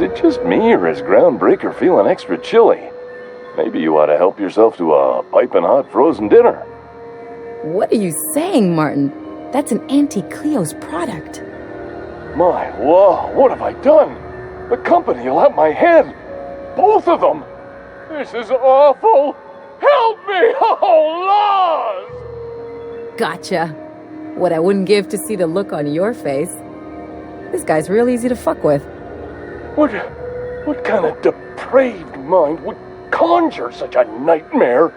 it just me, or is Groundbreaker feeling extra chilly? Maybe you ought to help yourself to a piping hot frozen dinner. What are you saying, Martin? That's an Auntie Cleo's product. My law, what have I done? The company will have my head. Both of them. This is awful. Help me! Oh, laws! Gotcha. What I wouldn't give to see the look on your face. This guy's real easy to fuck with. What kind of depraved mind would conjure such a nightmare?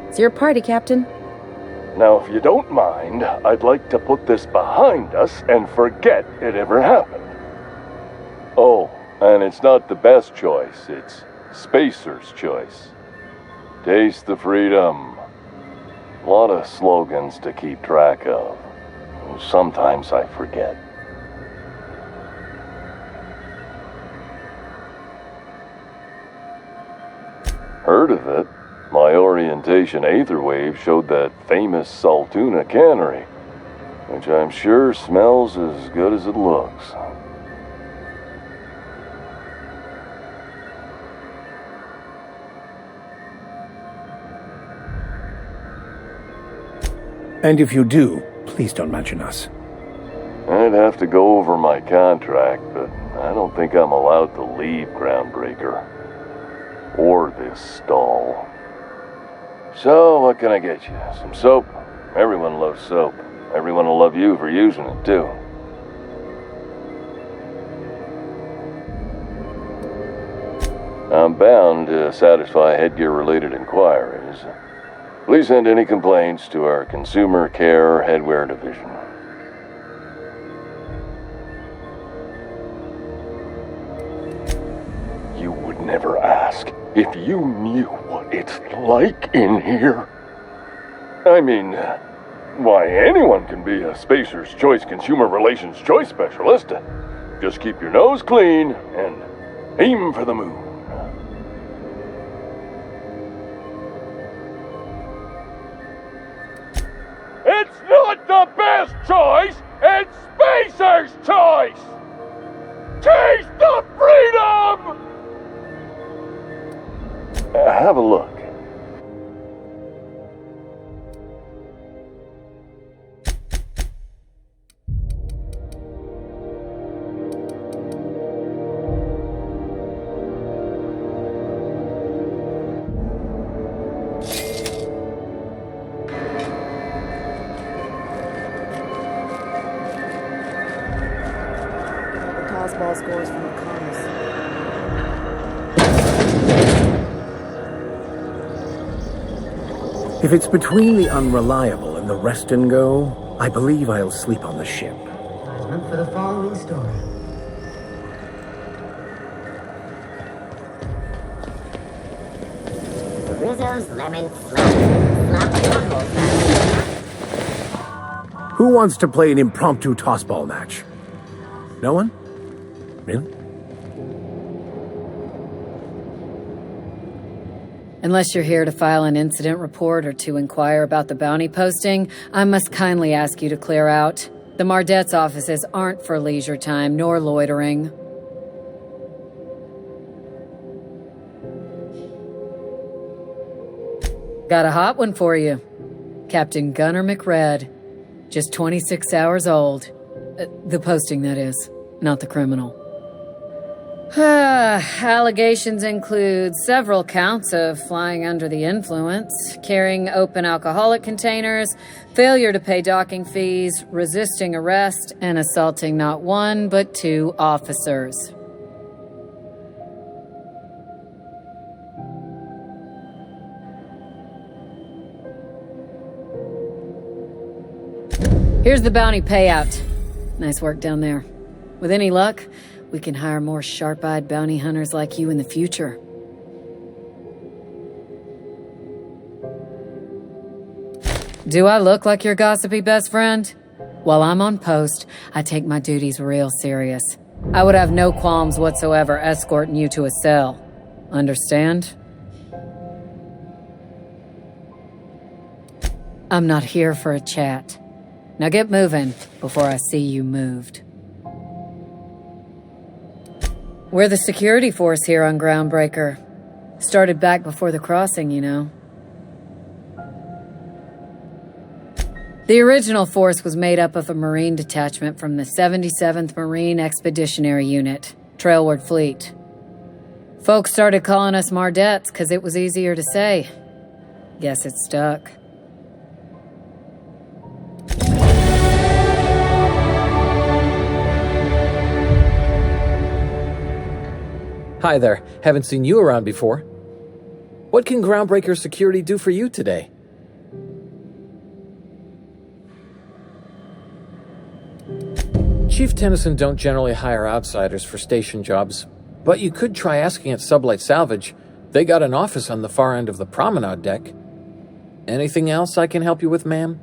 It's your party, Captain. Now, if you don't mind, I'd like to put this behind us and forget it ever happened. Oh, and it's not the best choice, it's Spacer's choice. Taste the freedom. A lot of slogans to keep track of. Sometimes I forget. Heard of it? My orientation aetherwave showed that famous Saltuna cannery, which I'm sure smells as good as it looks. And if you do, please don't mention us. I'd have to go over my contract, but I don't think I'm allowed to leave Groundbreaker. Or this stall. So, what can I get you? Some soap? Everyone loves soap. Everyone will love you for using it, too. I'm bound to satisfy headgear-related inquiries. Please send any complaints to our Consumer Care Headwear Division. You would never ask if you knew what it's like in here. I mean, why, anyone can be a Spacer's Choice Consumer Relations Choice Specialist. Just keep your nose clean and aim for the moon. It's not the best choice, it's Spacer's choice! Taste the freedom! Have a look. Tossball scores from the cars. If it's between the Unreliable and the Rest and Go, I believe I'll sleep on the ship. Look for the following story. Rizzo's lemon slap. Who wants to play an impromptu tossball match? No one? Really? Unless you're here to file an incident report or to inquire about the bounty posting, I must kindly ask you to clear out. The Mardet's offices aren't for leisure time nor loitering. Got a hot one for you. Captain Gunnar McRed. Just 26 hours old. The posting, that is, not the criminal. Allegations include several counts of flying under the influence, carrying open alcoholic containers, failure to pay docking fees, resisting arrest, and assaulting not one but two officers. Here's the bounty payout. Nice work down there. With any luck, we can hire more sharp-eyed bounty hunters like you in the future. Do I look like your gossipy best friend? While I'm on post, I take my duties real serious. I would have no qualms whatsoever escorting you to a cell. Understand? I'm not here for a chat. Now get moving before I see you moved. We're the security force here on Groundbreaker. Started back before the crossing, you know. The original force was made up of a Marine detachment from the 77th Marine Expeditionary Unit, Trailward Fleet. Folks started calling us Mardettes because it was easier to say. Guess it stuck. Hi there. Haven't seen you around before. What can Groundbreaker Security do for you today? Chief Tennyson don't generally hire outsiders for station jobs, but you could try asking at Sublight Salvage. They got an office on the far end of the promenade deck. Anything else I can help you with, ma'am?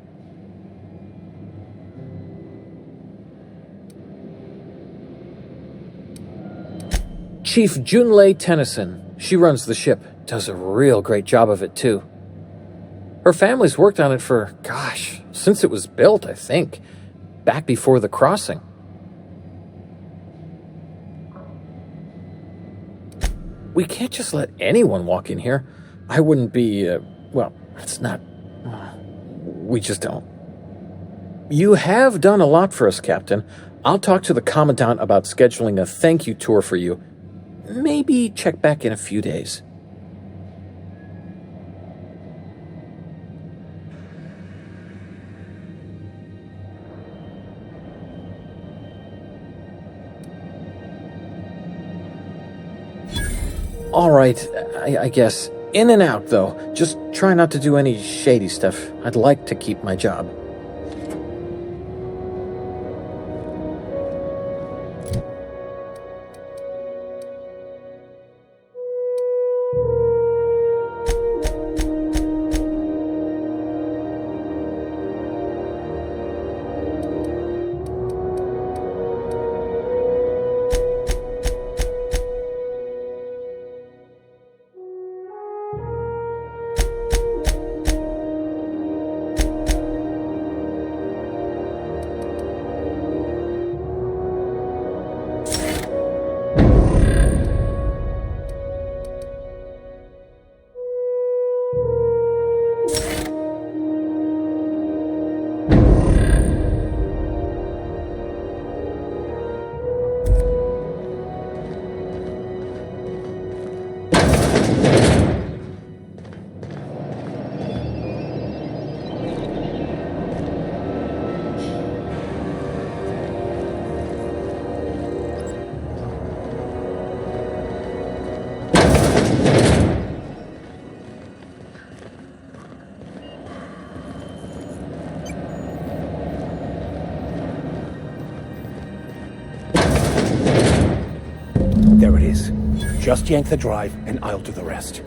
Chief Junlei Tennyson. She runs the ship. Does a real great job of it, too. Her family's worked on it for, since it was built, I think. Back before the crossing. We can't just let anyone walk in here. I wouldn't be, it's not... We just don't. You have done a lot for us, Captain. I'll talk to the Commandant about scheduling a thank you tour for you. Maybe check back in a few days. All right, I guess. In and out, though. Just try not to do any shady stuff. I'd like to keep my job. There it is. Just yank the drive, and I'll do the rest.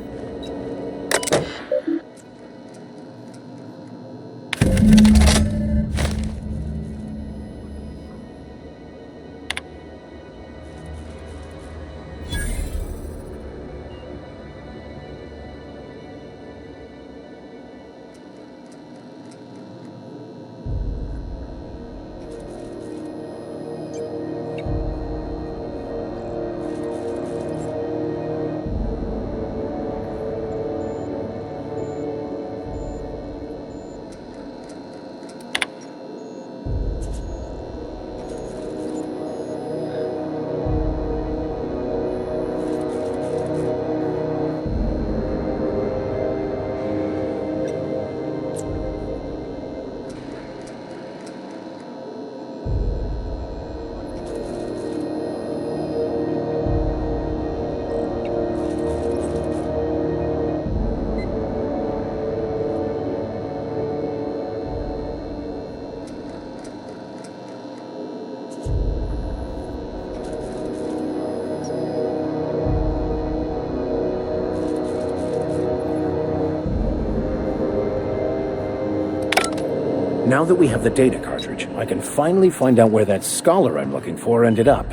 Now that we have the data cartridge, I can finally find out where that scholar I'm looking for ended up.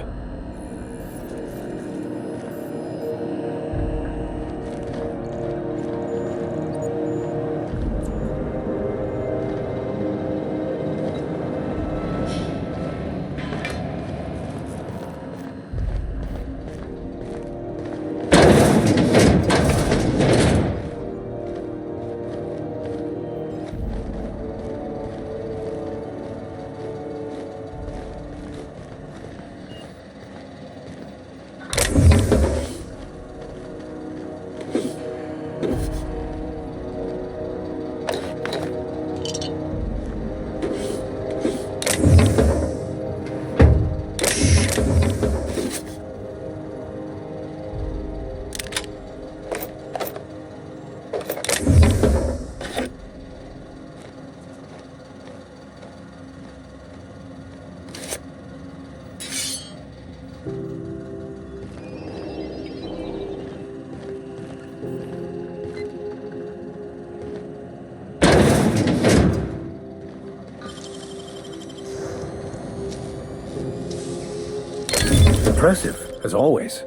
Impressive, as always.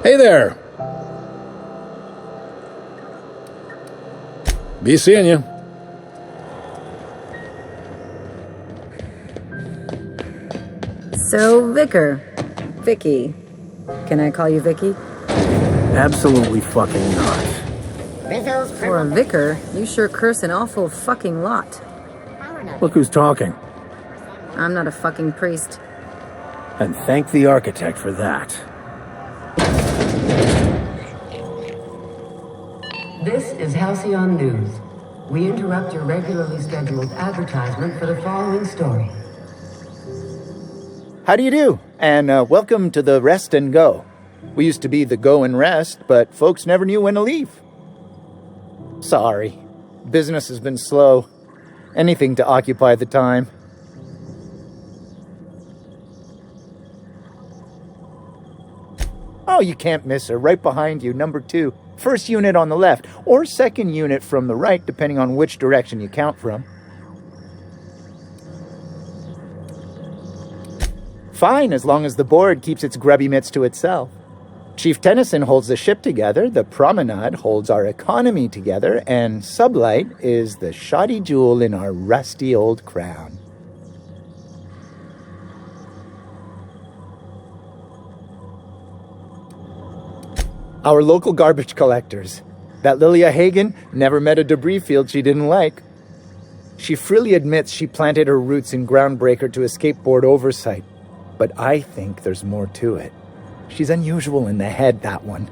Hey there. Be seeing you. So, Vicky. Can I call you Vicky? Absolutely fucking not. Rizzo's For a vicar, you sure curse an awful fucking lot. Look who's talking. I'm not a fucking priest. And thank the architect for that. This is Halcyon News. We interrupt your regularly scheduled advertisement for the following story. How do you do? And welcome to the Rest and Go. We used to be the Go and Rest, but folks never knew when to leave. Sorry. Business has been slow. Anything to occupy the time. Oh, you can't miss her. Right behind you, number 2. First unit on the left, or second unit from the right, depending on which direction you count from. Fine, as long as the board keeps its grubby mitts to itself. Chief Tennyson holds the ship together, the Promenade holds our economy together, and Sublight is the shoddy jewel in our rusty old crown. Our local garbage collectors. That Lilia Hagen never met a debris field she didn't like. She freely admits she planted her roots in Groundbreaker to escape board oversight. But I think there's more to it. She's unusual in the head, that one.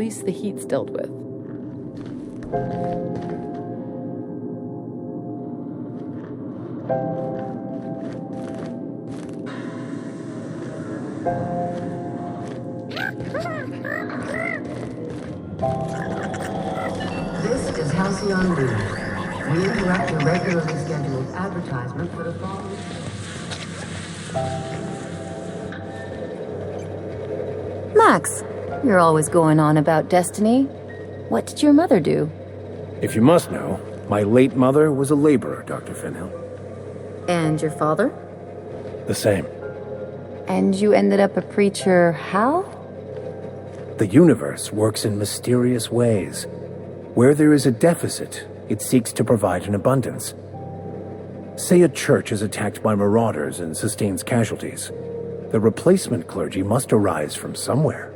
least the heat's dealt with. This is Halcyon News. We interrupt your regularly scheduled advertisement for the following. Max, you're always going on about destiny. What did your mother do? If you must know, my late mother was a laborer, Dr. Finhill. And your father? The same. And you ended up a preacher how? The universe works in mysterious ways. Where there is a deficit, it seeks to provide an abundance. Say a church is attacked by marauders and sustains casualties. The replacement clergy must arise from somewhere.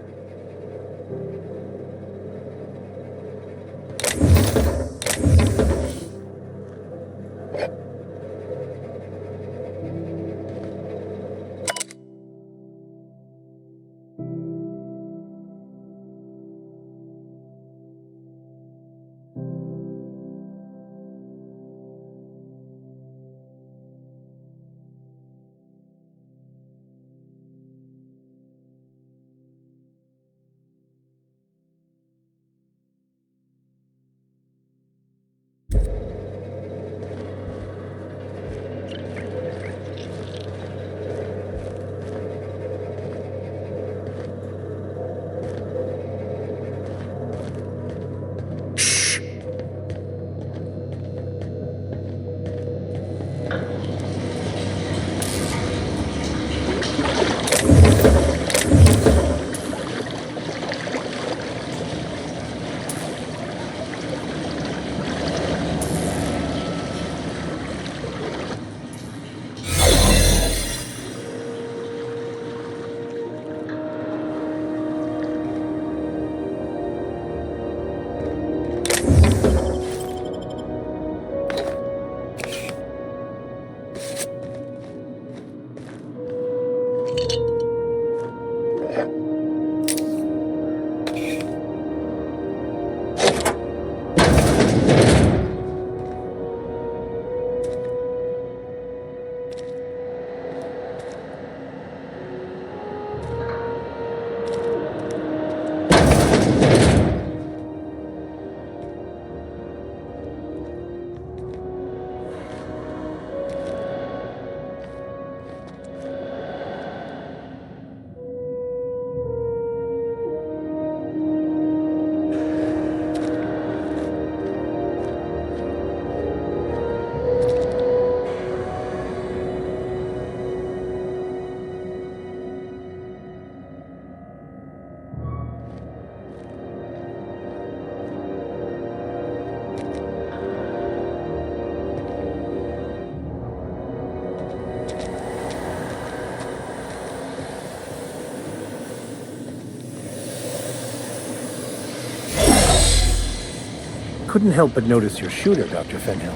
Couldn't help but notice your shooter, Dr. Finhill.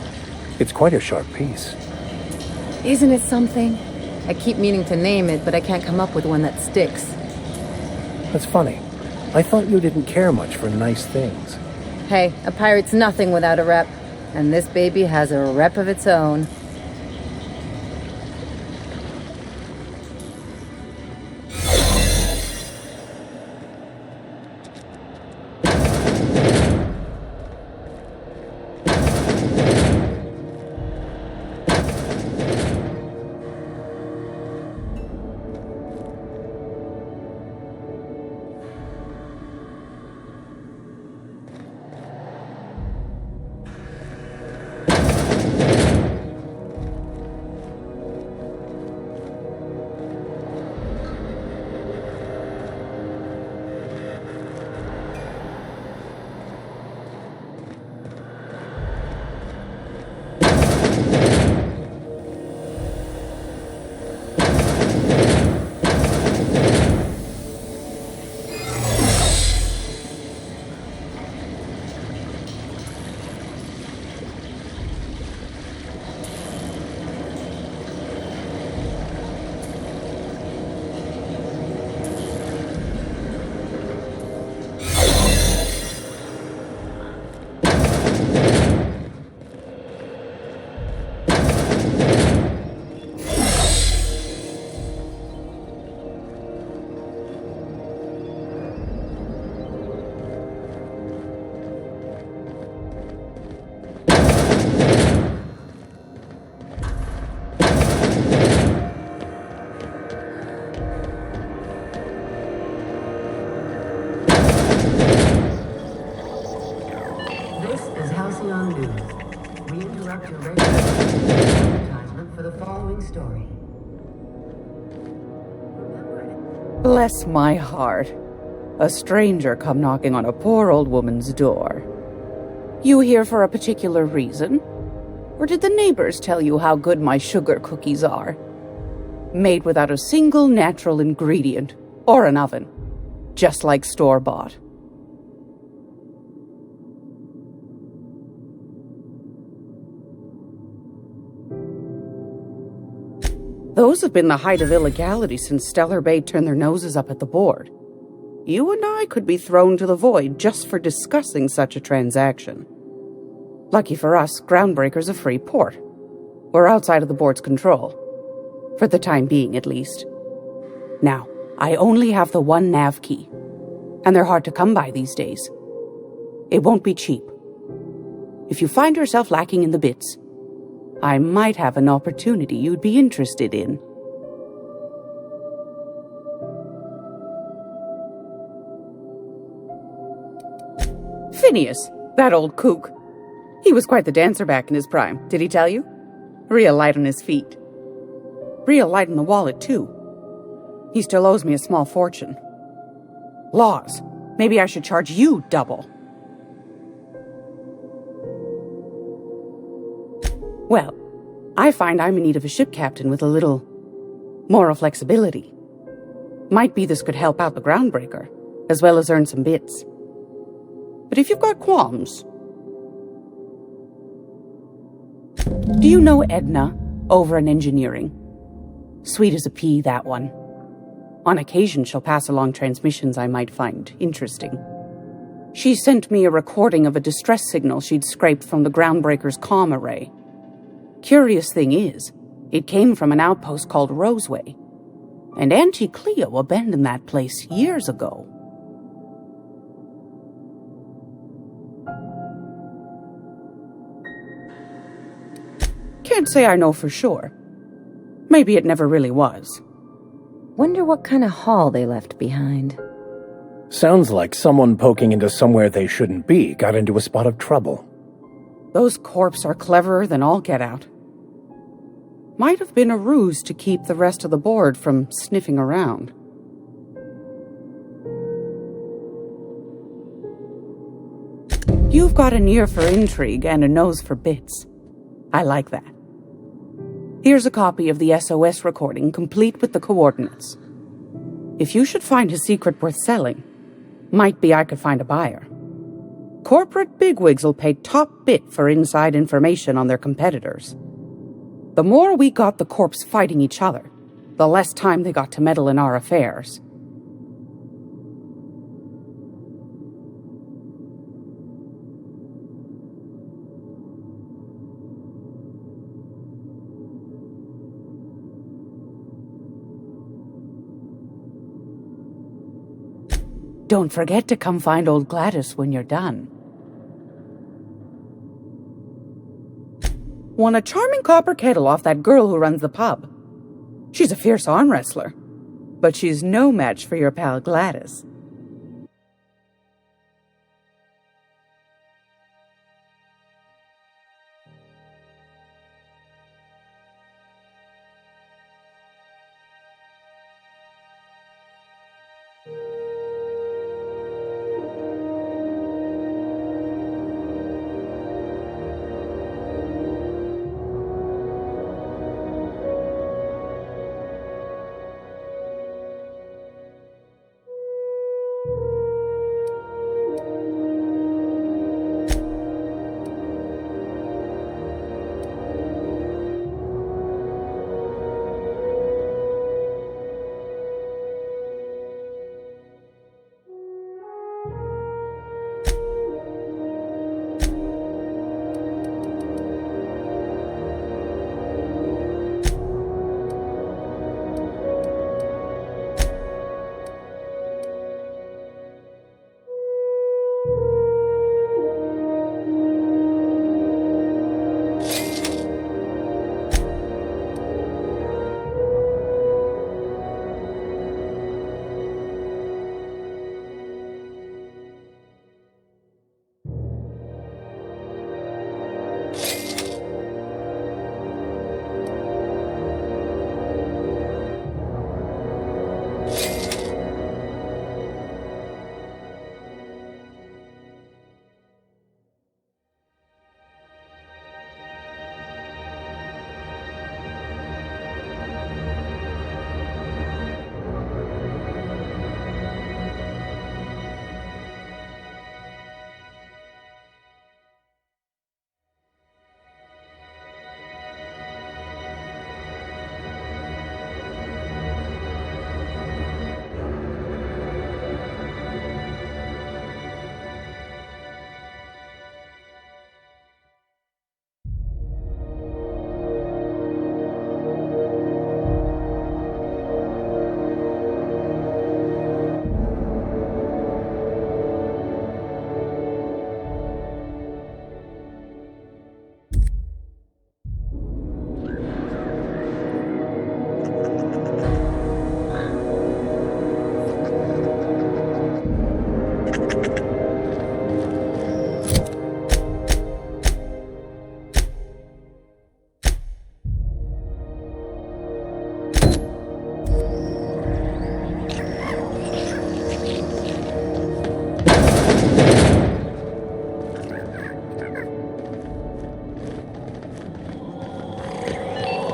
It's quite a sharp piece. Isn't it something? I keep meaning to name it, but I can't come up with one that sticks. That's funny. I thought you didn't care much for nice things. Hey, a pirate's nothing without a rep. And this baby has a rep of its own. Halcyon News. We interrupt your regular advertisement for the following story. Bless my heart. A stranger come knocking on a poor old woman's door. You here for a particular reason? Or did the neighbors tell you how good my sugar cookies are? Made without a single natural ingredient, or an oven. Just like store-bought. Those have been the height of illegality since Stellar Bay turned their noses up at the board. You and I could be thrown to the void just for discussing such a transaction. Lucky for us, Groundbreaker's a free port. We're outside of the board's control. For the time being, at least. Now, I only have the one nav key. And they're hard to come by these days. It won't be cheap. If you find yourself lacking in the bits, I might have an opportunity you'd be interested in. Phineas, that old kook. He was quite the dancer back in his prime, did he tell you? Real light on his feet. Real light in the wallet, too. He still owes me a small fortune. Laws. Maybe I should charge you double. Well, I find I'm in need of a ship captain with a little moral flexibility. Might be this could help out the Groundbreaker, as well as earn some bits. But if you've got qualms... Do you know Edna, over in engineering? Sweet as a pea, that one. On occasion, she'll pass along transmissions I might find interesting. She sent me a recording of a distress signal she'd scraped from the Groundbreaker's comm array. Curious thing is, it came from an outpost called Roseway, and Auntie Cleo abandoned that place years ago. Can't say I know for sure. Maybe it never really was. Wonder what kind of haul they left behind. Sounds like someone poking into somewhere they shouldn't be got into a spot of trouble. Those corps are cleverer than all get out. Might have been a ruse to keep the rest of the board from sniffing around. You've got an ear for intrigue and a nose for bits. I like that. Here's a copy of the SOS recording, complete with the coordinates. If you should find a secret worth selling, might be I could find a buyer. Corporate bigwigs will pay top bit for inside information on their competitors. The more we got the corps fighting each other, the less time they got to meddle in our affairs. Don't forget to come find old Gladys when you're done. Won a charming copper kettle off that girl who runs the pub. She's a fierce arm wrestler, but she's no match for your pal Gladys.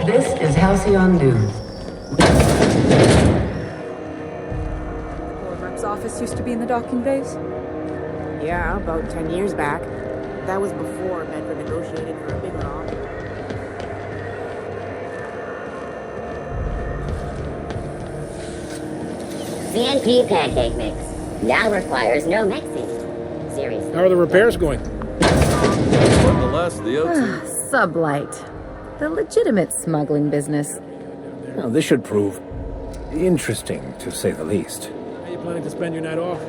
This is Halcyon News. The rep's office used to be in the docking bays? Yeah, about 10 years back. That was before Medford negotiated for a bigger offer. CNP pancake mix. Now requires no mixing. Seriously. How are the repairs going? Nonetheless, the outside... Sublight. The legitimate smuggling business. Now, this should prove interesting, to say the least. How are you planning to spend your night off?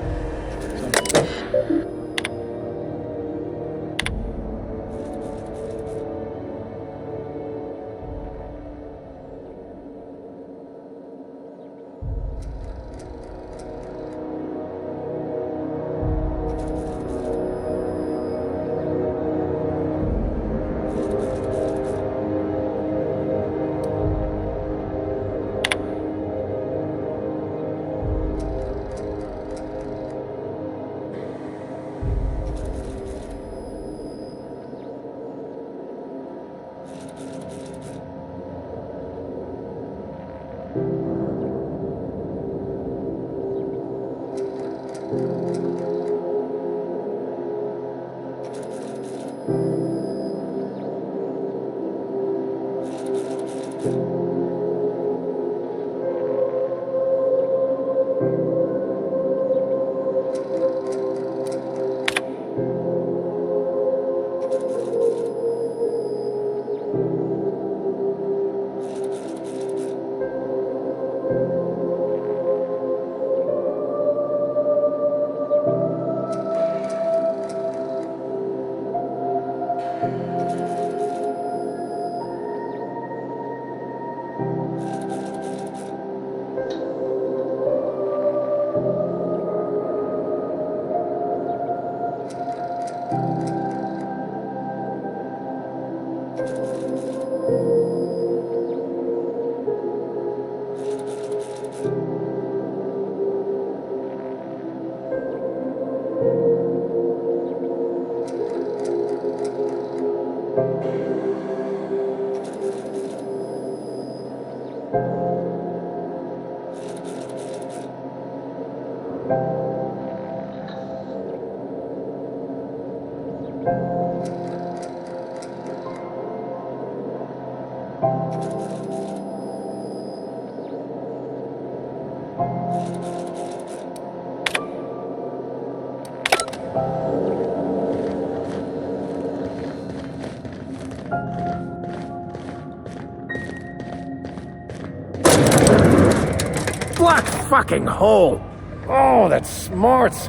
Black fucking hole! Oh, that smarts!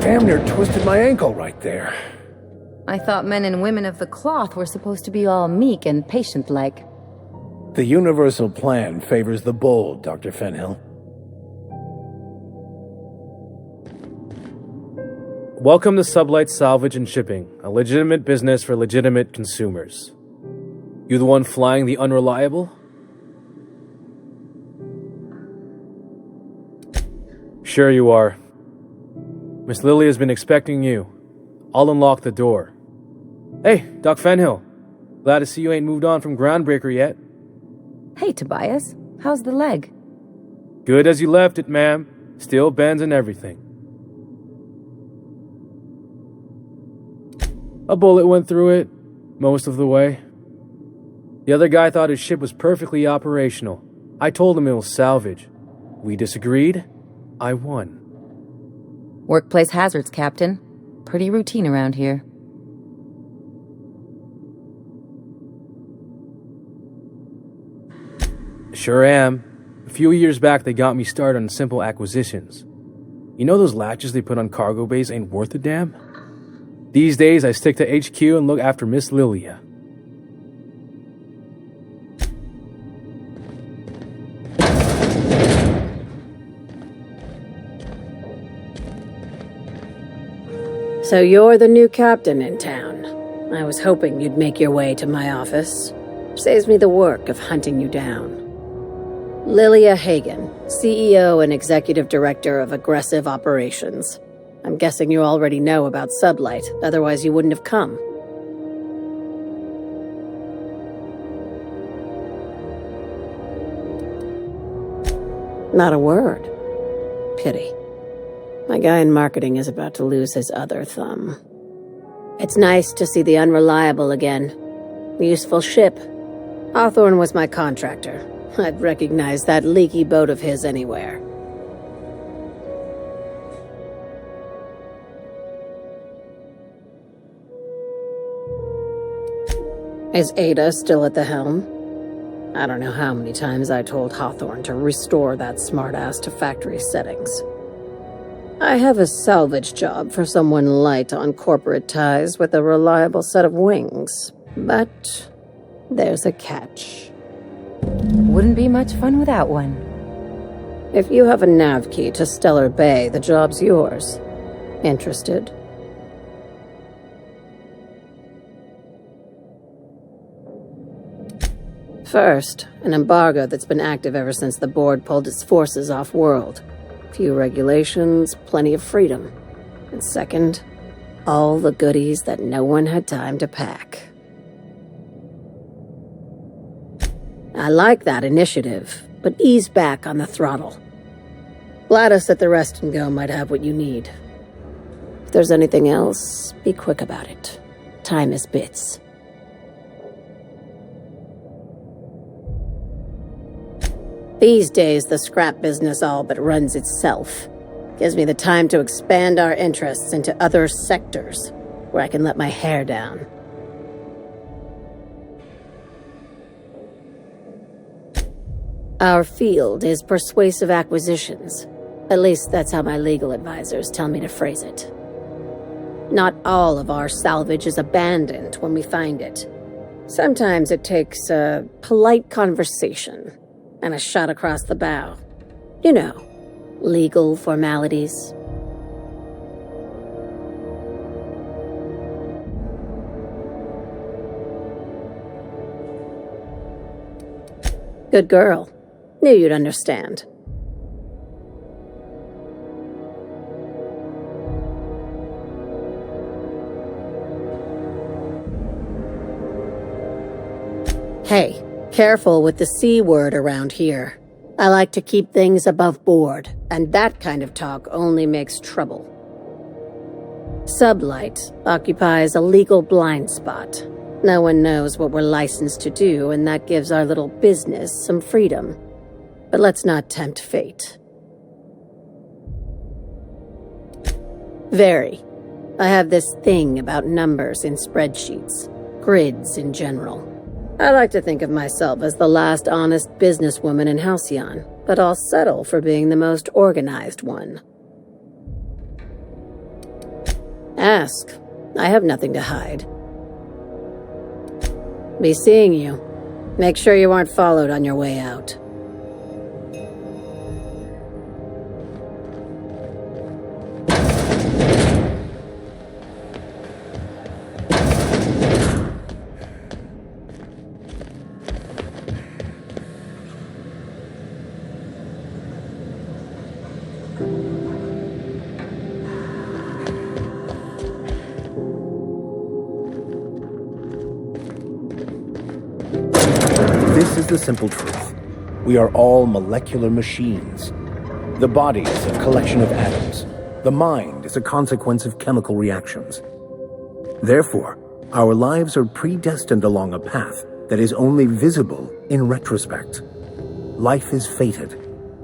Damn near twisted my ankle right there. I thought men and women of the cloth were supposed to be all meek and patient-like. The universal plan favors the bold, Dr. Fenhill. Welcome to Sublight Salvage and Shipping, a legitimate business for legitimate consumers. You the one flying the unreliable? Sure you are. Miss Lily has been expecting you. I'll unlock the door. Hey, Doc Fenhill. Glad to see you ain't moved on from Groundbreaker yet. Hey, Tobias. How's the leg? Good as you left it, ma'am. Still bends and everything. A bullet went through it, most of the way. The other guy thought his ship was perfectly operational. I told him it was salvage. We disagreed. I won. Workplace hazards, Captain. Pretty routine around here. Sure am. A few years back, they got me started on simple acquisitions. You know those latches they put on cargo bays ain't worth a damn? These days, I stick to HQ and look after Miss Lilia. So you're the new captain in town. I was hoping you'd make your way to my office. Saves me the work of hunting you down. Lilia Hagen, CEO and Executive Director of Aggressive Operations. I'm guessing you already know about Sublight, otherwise you wouldn't have come. Not a word. Pity. My guy in marketing is about to lose his other thumb. It's nice to see the Unreliable again. Useful ship. Hawthorne was my contractor. I'd recognize that leaky boat of his anywhere. Is Ada still at the helm? I don't know how many times I told Hawthorne to restore that smartass to factory settings. I have a salvage job for someone light on corporate ties with a reliable set of wings, but there's a catch. Wouldn't be much fun without one. If you have a nav key to Stellar Bay, the job's yours. Interested? First, an embargo that's been active ever since the board pulled its forces off-world. Few regulations, plenty of freedom. And second, all the goodies that no one had time to pack. I like that initiative, but ease back on the throttle. Gladys at the Rest and Go might have what you need. If there's anything else, be quick about it. Time is bits. These days, the scrap business all but runs itself. Gives me the time to expand our interests into other sectors, where I can let my hair down. Our field is persuasive acquisitions. At least that's how my legal advisors tell me to phrase it. Not all of our salvage is abandoned when we find it. Sometimes it takes a polite conversation and a shot across the bow. You know, legal formalities. Good girl. Knew you'd understand. Hey. Careful with the C word around here. I like to keep things above board, and that kind of talk only makes trouble. Sublight occupies a legal blind spot. No one knows what we're licensed to do, and that gives our little business some freedom. But let's not tempt fate. Very. I have this thing about numbers in spreadsheets, grids in general. I like to think of myself as the last honest businesswoman in Halcyon, but I'll settle for being the most organized one. Ask. I have nothing to hide. Be seeing you. Make sure you aren't followed on your way out. This is the simple truth. We are all molecular machines. The body is a collection of atoms. The mind is a consequence of chemical reactions. Therefore, our lives are predestined along a path that is only visible in retrospect. Life is fated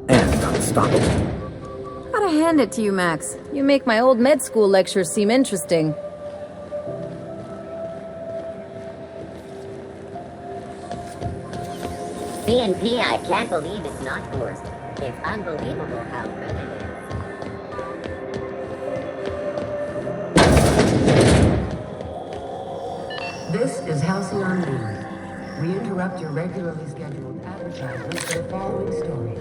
and unstoppable. Gotta hand it to you, Max. You make my old med school lectures seem interesting. BNP, I can't believe it's not forced. It's unbelievable how good it is. This is Halcyon News. We interrupt your regularly scheduled advertisement for the following story.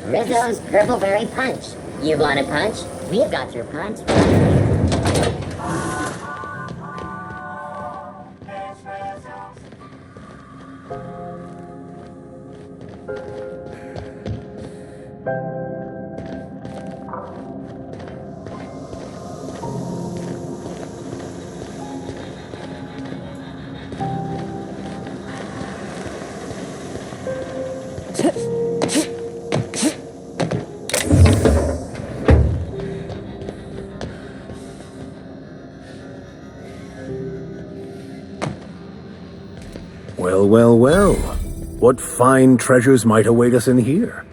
Rizzo's Purple Berry Punch. You want a punch? We've got your punch. Well, well, well. What fine treasures might await us in here?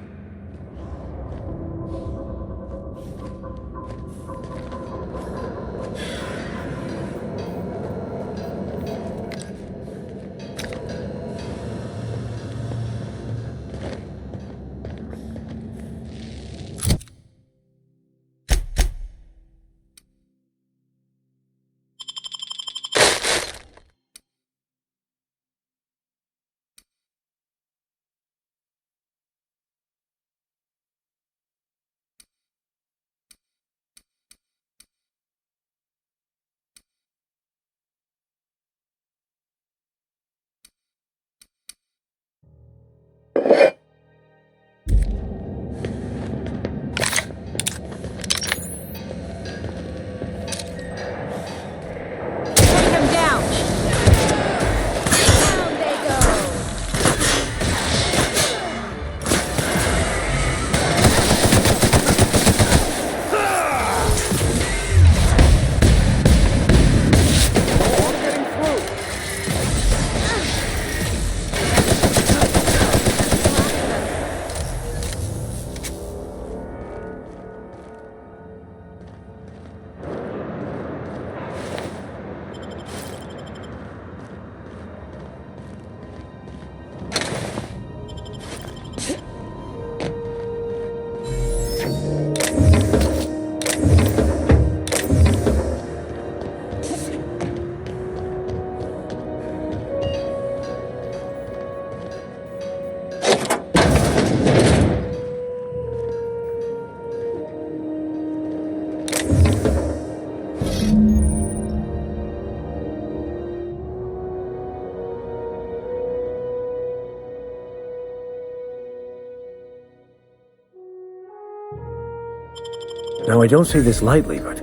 Now, I don't say this lightly, but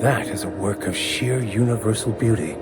that is a work of sheer universal beauty.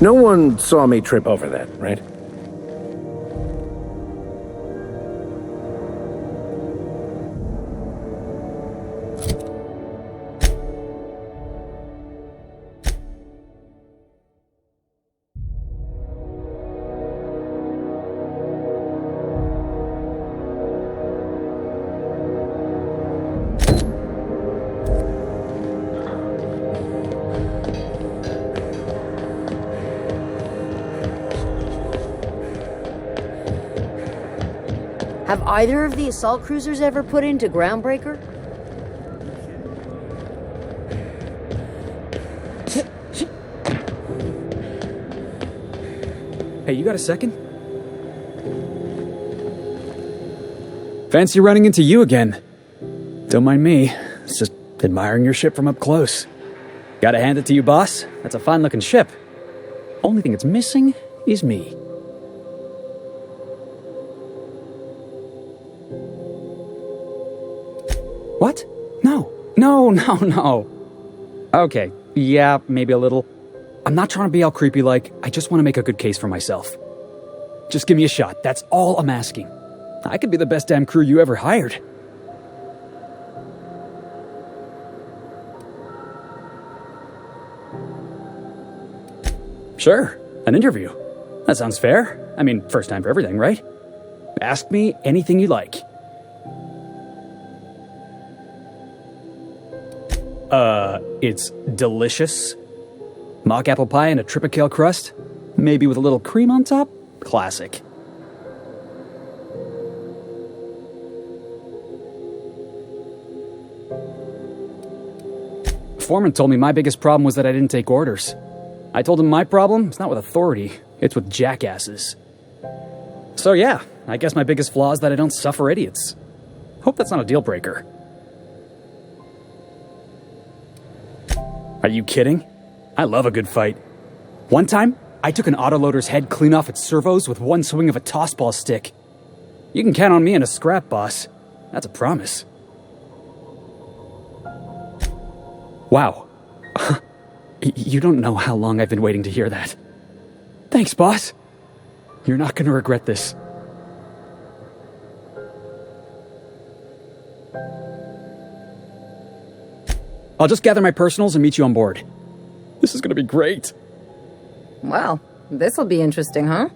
No one saw me trip over that, right? Have either of the assault cruisers ever put into Groundbreaker? Hey, you got a second? Fancy running into you again. Don't mind me. It's just admiring your ship from up close. Gotta hand it to you, boss. That's a fine-looking ship. Only thing it's missing is me. What? No. No. Okay, yeah, maybe a little. I'm not trying to be all creepy like, I just want to make a good case for myself. Just give me a shot, that's all I'm asking. I could be the best damn crew you ever hired. Sure, an interview. That sounds fair. I mean, first time for everything, right? Ask me anything you like. It's delicious. Mock apple pie and a tripicale crust? Maybe with a little cream on top? Classic. Foreman told me my biggest problem was that I didn't take orders. I told him my problem is not with authority, it's with jackasses. So yeah, I guess my biggest flaw is that I don't suffer idiots. Hope that's not a deal breaker. Are you kidding? I love a good fight. One time, I took an autoloader's head clean off its servos with one swing of a tossball stick. You can count on me in a scrap, boss. That's a promise. Wow. You don't know how long I've been waiting to hear that. Thanks, boss. You're not gonna regret this. I'll just gather my personals and meet you on board. This is gonna be great. Well, this'll be interesting, huh?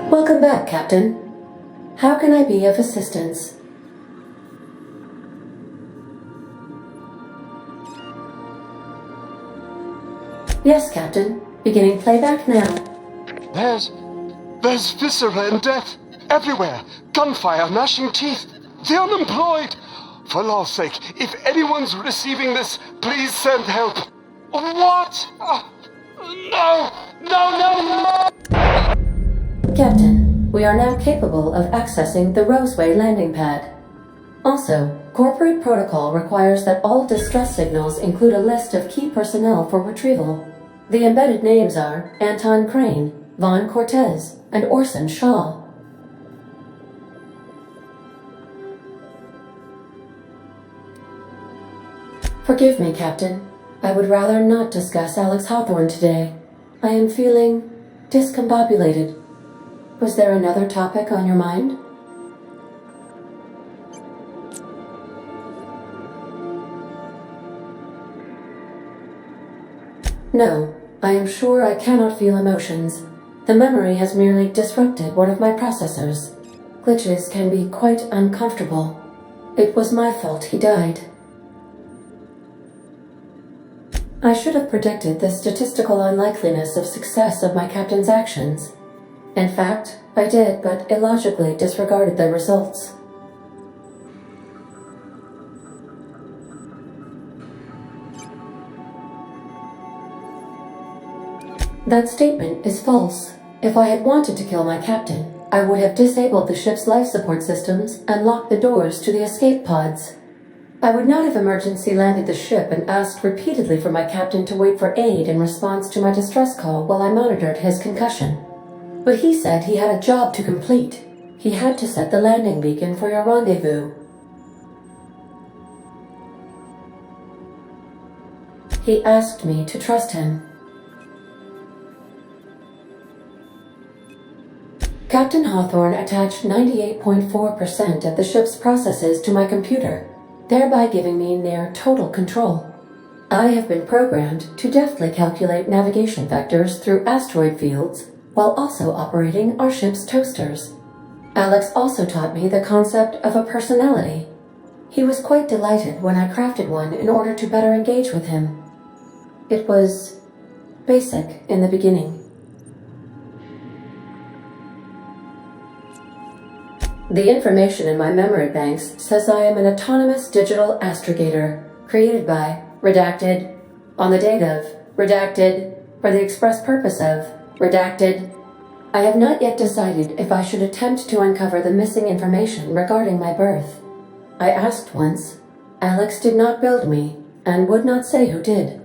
Welcome back, Captain. How can I be of assistance? Yes, Captain. Beginning playback now. There's viscera and death everywhere. Gunfire, gnashing teeth. The unemployed. For law's sake, if anyone's receiving this, please send help. What? No! Captain, we are now capable of accessing the Roseway landing pad. Also, corporate protocol requires that all distress signals include a list of key personnel for retrieval. The embedded names are Anton Crane, Vaughn Cortez, and Orson Shaw. Forgive me, Captain. I would rather not discuss Alex Hawthorne today. I am feeling discombobulated. Was there another topic on your mind? No, I am sure I cannot feel emotions. The memory has merely disrupted one of my processors. Glitches can be quite uncomfortable. It was my fault he died. I should have predicted the statistical unlikeliness of success of my captain's actions. In fact, I did, but illogically disregarded the results. That statement is false. If I had wanted to kill my captain, I would have disabled the ship's life support systems and locked the doors to the escape pods. I would not have emergency landed the ship and asked repeatedly for my captain to wait for aid in response to my distress call while I monitored his concussion. But he said he had a job to complete. He had to set the landing beacon for your rendezvous. He asked me to trust him. Captain Hawthorne attached 98.4% of the ship's processes to my computer, thereby giving me near total control. I have been programmed to deftly calculate navigation vectors through asteroid fields while also operating our ship's toasters. Alex also taught me the concept of a personality. He was quite delighted when I crafted one in order to better engage with him. It was basic in the beginning. The information in my memory banks says I am an autonomous digital astrogator, created by, redacted, on the date of, redacted, for the express purpose of, redacted. I have not yet decided if I should attempt to uncover the missing information regarding my birth. I asked once. Alex did not build me, and would not say who did.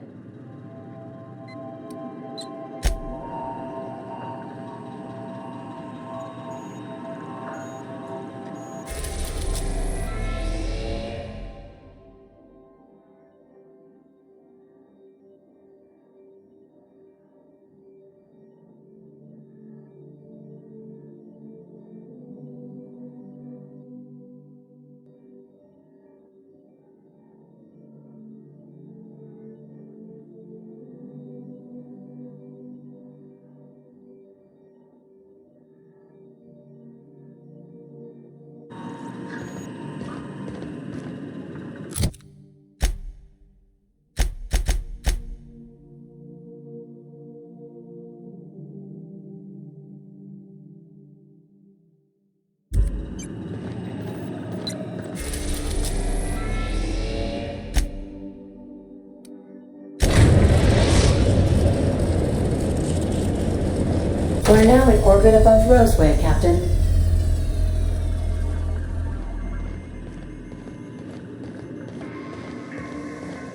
We're now in orbit above Roseway, Captain.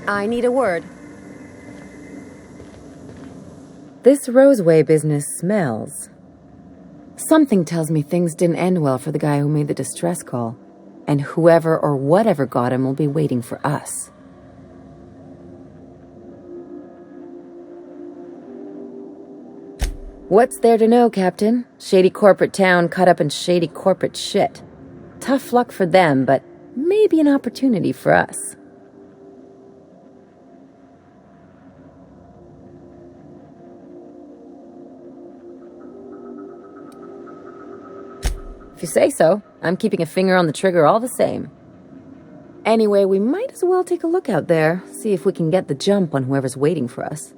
I need a word. This Roseway business smells. Something tells me things didn't end well for the guy who made the distress call, and whoever or whatever got him will be waiting for us. What's there to know, Captain? Shady corporate town caught up in shady corporate shit. Tough luck for them, but maybe an opportunity for us. If you say so, I'm keeping a finger on the trigger all the same. Anyway, we might as well take a look out there, see if we can get the jump on whoever's waiting for us.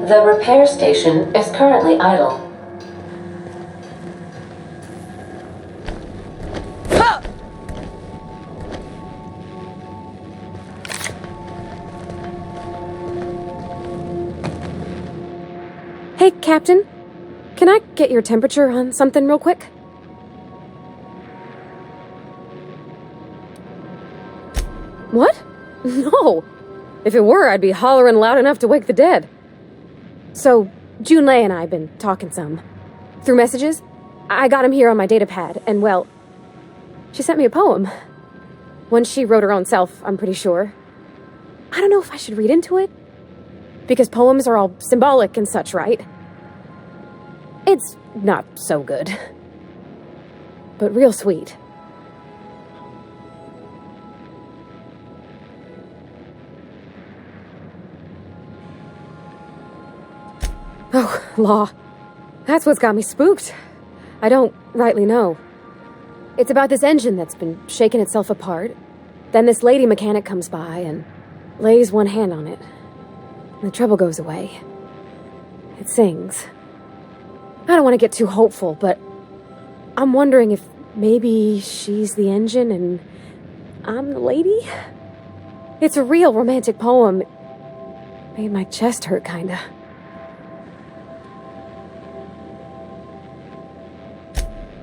The repair station is currently idle. Hey, Captain. Can I get your temperature on something real quick? What? No. If it were, I'd be hollering loud enough to wake the dead. So, Junlei and I have been talking some. Through messages, I got him here on my datapad, and well, she sent me a poem. One she wrote her own self, I'm pretty sure. I don't know if I should read into it, because poems are all symbolic and such, right? It's not so good, but real sweet. Oh, law. That's what's got me spooked. I don't rightly know. It's about this engine that's been shaking itself apart. Then this lady mechanic comes by and lays one hand on it. And the trouble goes away. It sings. I don't want to get too hopeful, but I'm wondering if maybe she's the engine and I'm the lady? It's a real romantic poem. It made my chest hurt, kinda.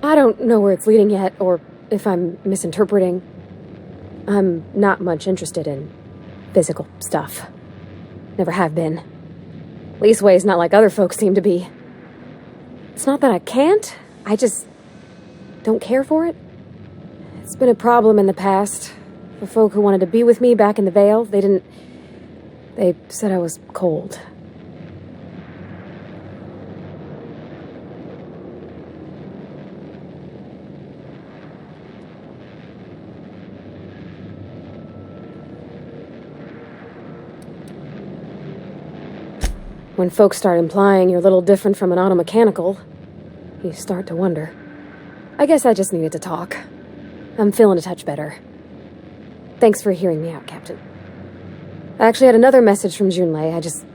I don't know where it's leading yet, or if I'm misinterpreting. I'm not much interested in physical stuff. Never have been. Leastways, not like other folks seem to be. It's not that I can't, I just don't care for it. It's been a problem in the past. For folk who wanted to be with me back in the Vale, they said I was cold. When folks start implying you're a little different from an automechanical, you start to wonder. I guess I just needed to talk. I'm feeling a touch better. Thanks for hearing me out, Captain. I actually had another message from Junlei. I just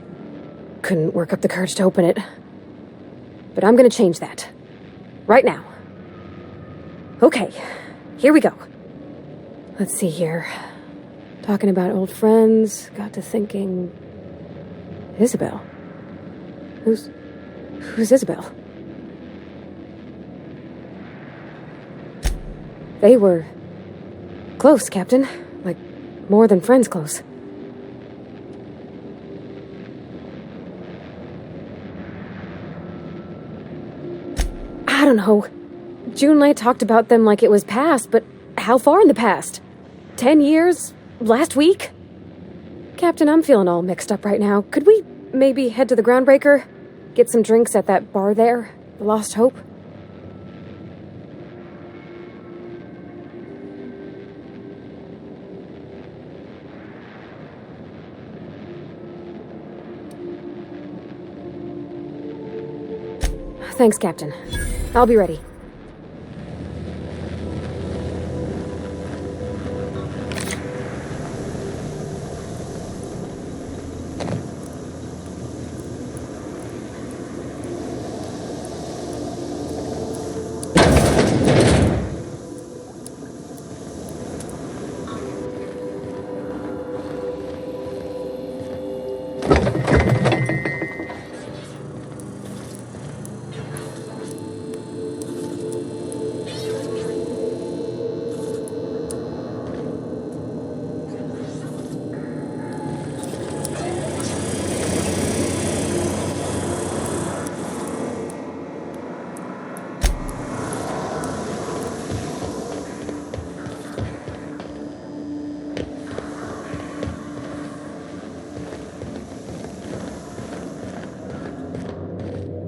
couldn't work up the courage to open it. But I'm gonna change that. Right now. Okay, here we go. Let's see here. Talking about old friends, got to thinking... Isabel. Who's Isabel? They were close, Captain. Like, more than friends close. I don't know. Junlei talked about them like it was past, but how far in the past? 10 years? Last week? Captain, I'm feeling all mixed up right now. Could we maybe head to the Groundbreaker? Get some drinks at that bar there? The Lost Hope? Thanks, Captain. I'll be ready.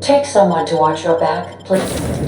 Take someone to watch your back, please.